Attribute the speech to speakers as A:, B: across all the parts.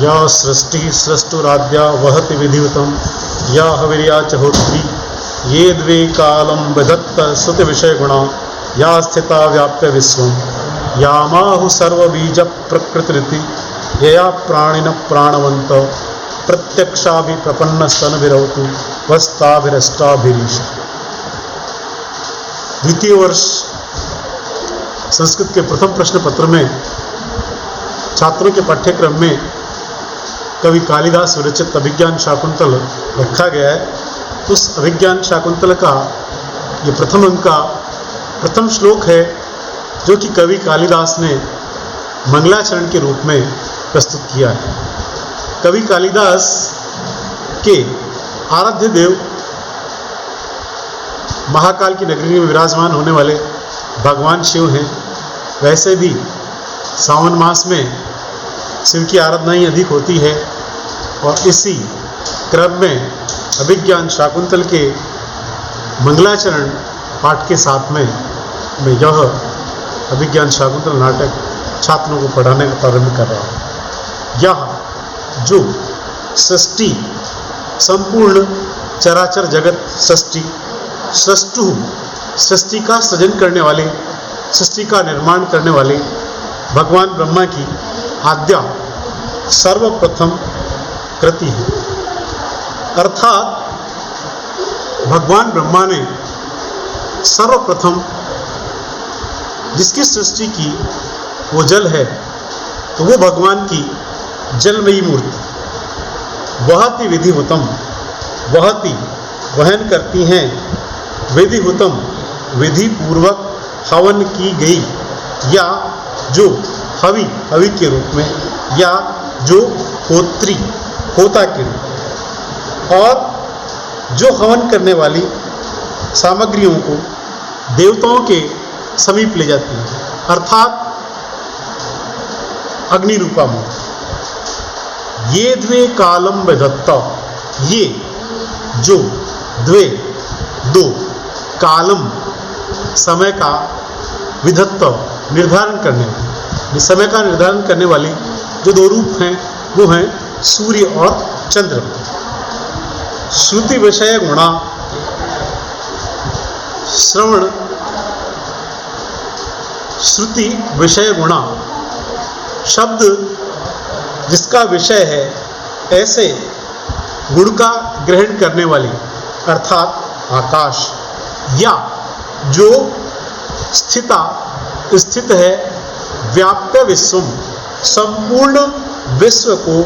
A: या सृष्टि सृष्टुराद्या वहति विधिवतम या हविर्या च होत्री ये द्वे कालम विधत्त सुत विषय गुणा या स्थिता व्याप्य विश्वम यामाहु सर्वबीज प्रकृतिरिति यया प्राणिन प्राणवंत प्रत्यक्षाभि प्रपन्न स्तन विरवतु वस्ताभिरष्टाभिरीश। द्वितीय वर्ष संस्कृत के प्रथम प्रश्न पत्र में छात्रों के पाठ्यक्रम में कवि कालिदास विरचित अभिज्ञान शाकुंतल रखा गया है। उस अभिज्ञान शाकुंतल का ये प्रथम अंक का प्रथम श्लोक है जो कि कवि कालिदास ने मंगलाचरण के रूप में प्रस्तुत किया है। कवि कालिदास के आराध्य देव महाकाल की नगरी में विराजमान होने वाले भगवान शिव हैं। वैसे भी सावन मास में शिव की आराधना ही अधिक होती है और इसी क्रम में अभिज्ञान शाकुंतल के मंगलाचरण पाठ के साथ में मैं यह अभिज्ञान शाकुंतल नाटक छात्रों को पढ़ाने का प्रारंभ कर रहा हूँ। यह जो सृष्टि संपूर्ण चराचर जगत सृष्टि सृष्टु सृष्टि का सृजन करने वाले सृष्टि का निर्माण करने वाले भगवान ब्रह्मा की आद्या सर्वप्रथम कृति है। अर्थात भगवान ब्रह्मा ने सर्वप्रथम जिसकी सृष्टि की वो जल है, तो वो भगवान की जलमयी मूर्ति वहति विधिहुतम वहति वहन करती हैं विधिहुतम विधि पूर्वक हवन की गई या जो हवि के रूप में या जो होत्री होता के रूप और जो हवन करने वाली सामग्रियों को देवताओं के समीप ले जाती है, अर्थात अग्नि रूपा मूर्ति। ये द्वे कालम विधत्ता ये जो द्वे दो कालम समय का विधत्त निर्धारण करने वाली समय का निर्धारण करने वाली जो दो रूप हैं वो हैं सूर्य और चंद्रमा। श्रुति विषय गुणा श्रवण श्रुति विषय गुणा शब्द जिसका विषय है ऐसे गुण का ग्रहण करने वाली अर्थात आकाश या जो स्थित है व्याप्त विश्व संपूर्ण विश्व को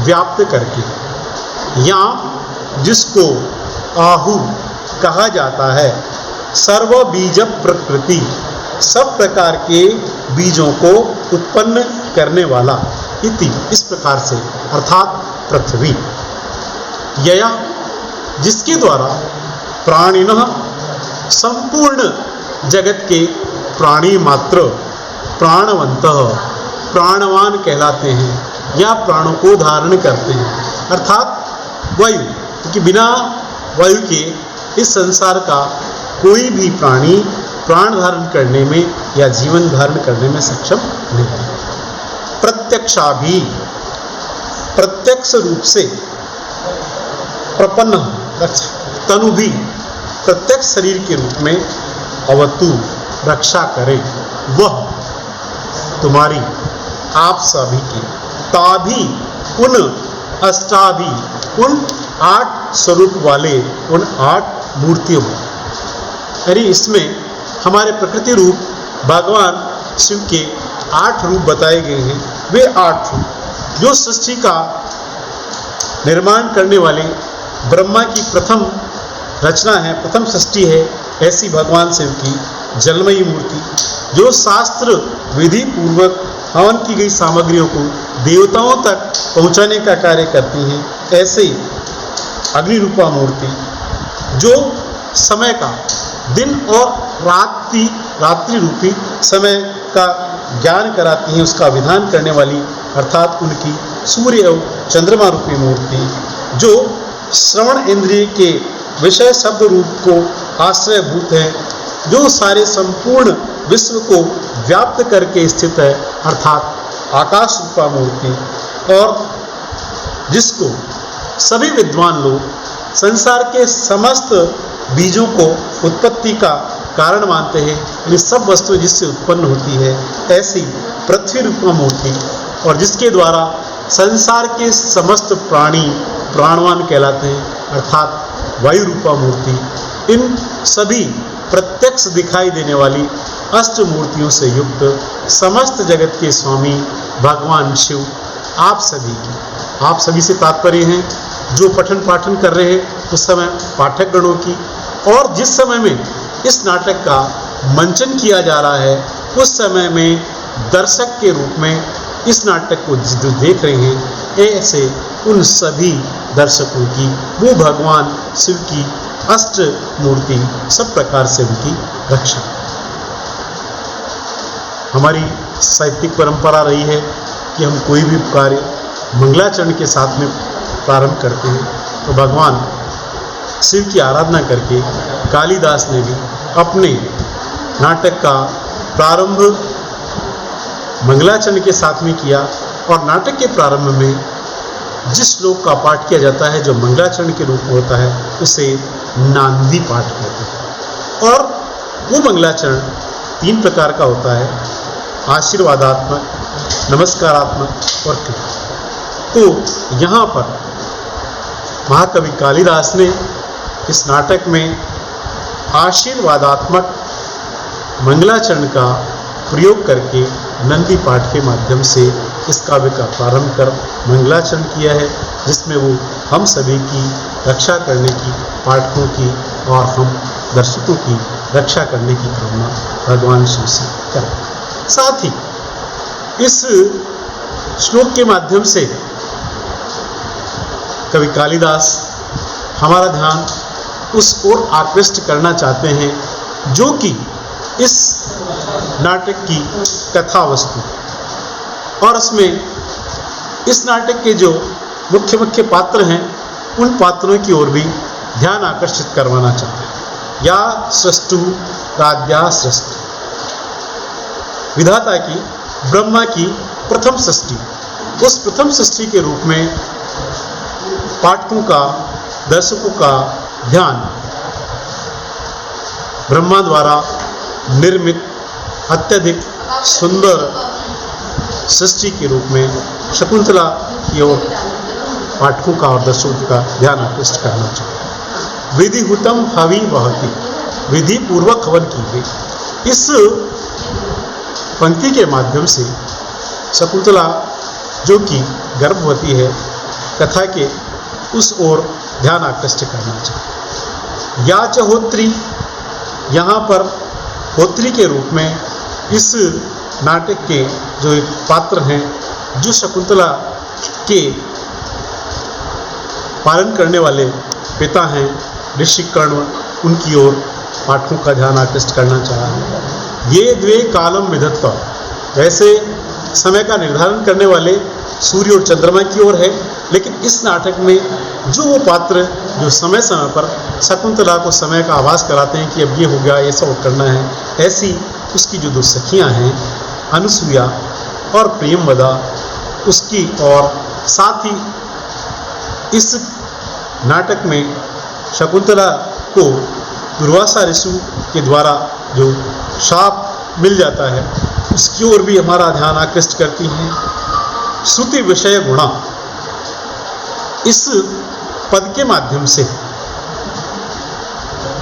A: व्याप्त करके या जिसको आहु कहा जाता है सर्व बीज प्रकृति सब प्रकार के बीजों को उत्पन्न करने वाला इति इस प्रकार से अर्थात पृथ्वी यया जिसके द्वारा प्राणिनः संपूर्ण जगत के प्राणी मात्र प्राणवंतः प्राणवान कहलाते हैं या प्राणों को धारण करते हैं, अर्थात वायु, क्योंकि बिना वायु के इस संसार का कोई भी प्राणी प्राण धारण करने में या जीवन धारण करने में सक्षम नहीं है। प्रत्यक्षाभि प्रत्यक्ष रूप से प्रपन्न तनु भी प्रत्यक्ष शरीर के रूप में अवतु रक्षा करे वह तुम्हारी आप सभी की ताभी उन अष्टाभी उन 8 स्वरूप वाले उन 8 मूर्तियों में, यानी इसमें हमारे प्रकृति रूप भगवान शिव के 8 रूप बताए गए हैं। वे 8 रूप जो सृष्टि का निर्माण करने वाले ब्रह्मा की प्रथम रचना है, प्रथम सृष्टि है, ऐसी भगवान शिव की जलमयी मूर्ति जो शास्त्र विधि पूर्वक हवन की गई सामग्रियों को देवताओं तक पहुंचाने का कार्य करती हैं, ऐसे ही अग्नि रूपा मूर्ति जो समय का दिन और रात्रि रूपी समय का ज्ञान कराती हैं, उसका विधान करने वाली अर्थात उनकी सूर्य और चंद्रमा रूपी मूर्ति जो श्रवण इंद्रिय के विषय शब्द रूप को आश्रयभूत है, जो सारे संपूर्ण विश्व को व्याप्त करके स्थित है, अर्थात आकाश रूपा मूर्ति और जिसको सभी विद्वान लोग संसार के समस्त बीजों को उत्पत्ति का कारण मानते हैं। ये सब वस्तुएं जिससे उत्पन्न होती है, ऐसी पृथ्वी रूपा मूर्ति और जिसके द्वारा संसार के समस्त प्राणी प्राणवान कहलाते हैं, अर्थात वायु रूपा मूर्ति, इन सभी प्रत्यक्ष दिखाई देने वाली अष्ट मूर्तियों से युक्त समस्त जगत के स्वामी भगवान शिव आप सभी से तात्पर्य हैं जो पठन पाठन कर रहे हैं उस समय पाठक गणों की, और जिस समय में इस नाटक का मंचन किया जा रहा है उस समय में दर्शक के रूप में इस नाटक को जो देख रहे हैं, ऐसे उन सभी दर्शकों की वो भगवान शिव की अष्ट मूर्ति सब प्रकार से उनकी रक्षा। हमारी साहित्यिक परंपरा रही है कि हम कोई भी कार्य मंगलाचरण के साथ में प्रारंभ करते हैं, तो भगवान शिव की आराधना करके कालिदास ने भी अपने नाटक का प्रारंभ मंगलाचरण के साथ में किया, और नाटक के प्रारंभ में जिस श्लोक का पाठ किया जाता है जो मंगलाचरण के रूप में होता है उसे नांदी पाठ कहते हैं। और वो मंगलाचरण 3 प्रकार का होता है, आशीर्वादात्मक, नमस्कारात्मक और कृपा। तो यहाँ पर महाकवि कालिदास ने इस नाटक में आशीर्वादात्मक मंगलाचरण का प्रयोग करके नंदी पाठ के माध्यम से इस काव्य का प्रारंभ कर मंगलाचरण किया है, जिसमें वो हम सभी की रक्षा करने की, पाठकों की और हम दर्शकों की रक्षा करने की कामना भगवान शिव से करें। साथ ही इस श्लोक के माध्यम से कवि कालिदास हमारा ध्यान उस ओर आकृष्ट करना चाहते हैं जो कि इस नाटक की कथा वस्तु, और उसमें इस नाटक के जो मुख्य पात्र हैं उन पात्रों की ओर भी ध्यान आकर्षित करवाना चाहते हैं। या सृष्टु राज्या सृष्टि, विधाता की, ब्रह्मा की प्रथम सृष्टि, उस प्रथम सृष्टि के रूप में पाठकों का, दर्शकों का ध्यान ब्रह्मा द्वारा निर्मित अत्यधिक सुंदर सृष्टि के रूप में शकुंतला की ओर पाठकों का और दर्शकों का ध्यान आकृष्ट करना चाहिए। विधिहुतम हवि वहति, विधि पूर्वक हवन की गई। इस पंक्ति के माध्यम से शकुंतला जो कि गर्भवती है, कथा के उस ओर ध्यान आकृष्ट करना चाहिए। या च होत्री, यहाँ पर होत्री के रूप में इस नाटक के जो एक पात्र हैं, जो शकुंतला के पालन करने वाले पिता हैं ऋषि कर्ण, उनकी ओर पाठकों का ध्यान आकृष्ट करना चाहा है। ये द्वे कालम विधत्ता, वैसे समय का निर्धारण करने वाले सूर्य और चंद्रमा की ओर है, लेकिन इस नाटक में जो वो पात्र जो समय समय पर शकुंतला को समय का आभास कराते हैं कि अब ये हो गया, ये सब करना है, ऐसी उसकी जो 2 सखियाँ हैं अनुसुईया और प्रियंवदा, उसकी और साथ ही इस नाटक में शकुंतला को दुर्वासा ऋषि के द्वारा जो शाप मिल जाता है उसकी ओर भी हमारा ध्यान आकृष्ट करती हैं। श्रुति विषय गुणा, इस पद के माध्यम से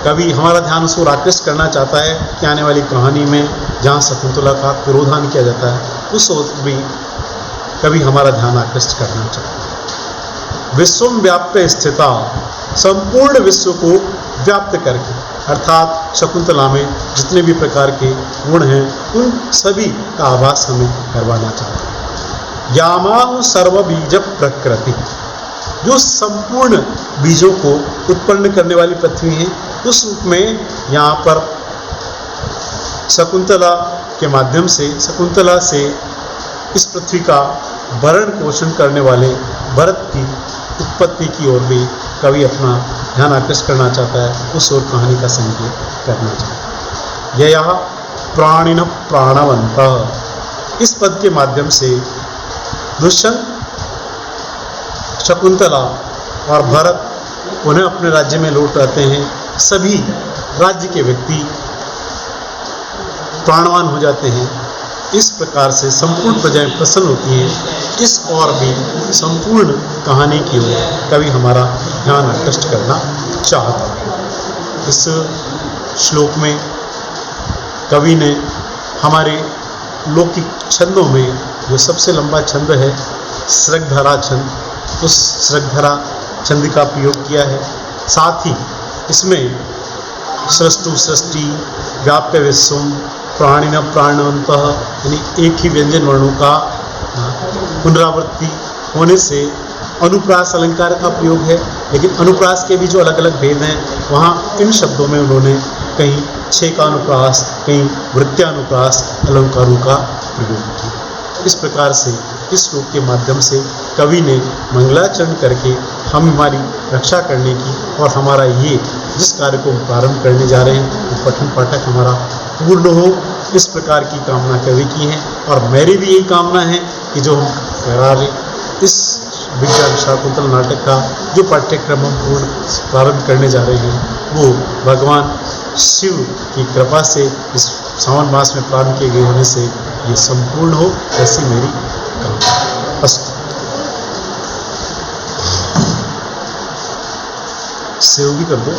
A: कवि हमारा ध्यान उस ओर आकृष्ट करना चाहता है कि आने वाली कहानी में जहाँ शकुंतला का विरोधान किया जाता है उस ओर भी कवि हमारा ध्यान आकृष्ट करना चाहता है। विश्वम व्याप्य स्थिता, संपूर्ण विश्व को व्याप्त करके, अर्थात शकुंतला में जितने भी प्रकार के गुण हैं उन सभी का आभास हमें करवाना चाहता है। यामाहु सर्वबीज प्रकृति, जो संपूर्ण बीजों को उत्पन्न करने वाली पृथ्वी है, उस रूप में यहाँ पर शकुंतला के माध्यम से, शकुंतला से इस पृथ्वी का भरण पोषण करने वाले भरत की उत्पत्ति की ओर भी कवि अपना ध्यान आकृष्ट करना चाहता है, उस ओर कहानी का संकेत करना चाहता है। यह प्राणिन प्राणवंत, इस पद के माध्यम से दुष्यंत शकुंतला और भरत उन्हें अपने राज्य में लौट आते हैं। सभी राज्य के व्यक्ति प्राणवान हो जाते हैं। इस प्रकार से संपूर्ण प्रजाएं प्रसन्न होती हैं। इस और भी संपूर्ण कहानी की ओर कवि हमारा ध्यान आकृष्ट करना चाहता है। इस श्लोक में कवि ने हमारे लौकिक छंदों में जो सबसे लंबा छंद है सृगधरा छंद, उस सृगधरा छंद का प्रयोग किया है। साथ ही इसमें सृष्टु सृष्टि व्याप्य विश्वम प्राणिन प्राणवंतः यानी एक ही व्यंजन वर्णों का पुनरावृत्ति होने से अनुप्रास अलंकार का प्रयोग है। लेकिन अनुप्रास के भी जो अलग अलग भेद हैं वहाँ इन शब्दों में उन्होंने कहीं छे का अनुप्रास, कहीं वृत्त्यानुप्रास अलंकारों का प्रयोग किया। इस प्रकार से इस श्लोक के माध्यम से कवि ने मंगलाचरण करके हम हमारी रक्षा करने की और हमारा ये जिस कार्य को प्रारंभ करने जा रहे हैं वो पठन पाठक हमारा पूर्ण हो, इस प्रकार की कामना कवि की है। और मेरी भी यही कामना है कि जो हम करा रहे इस विज्ञान शाकुंतल नाटक का जो पाठ्यक्रम हम पूर्ण प्रारंभ करने जा रहे हैं वो भगवान शिव की कृपा से इस सावन मास में प्रारंभ किए गए होने से ये संपूर्ण हो, ऐसी मेरी कामना। अस्तु। सेव भी कर दो।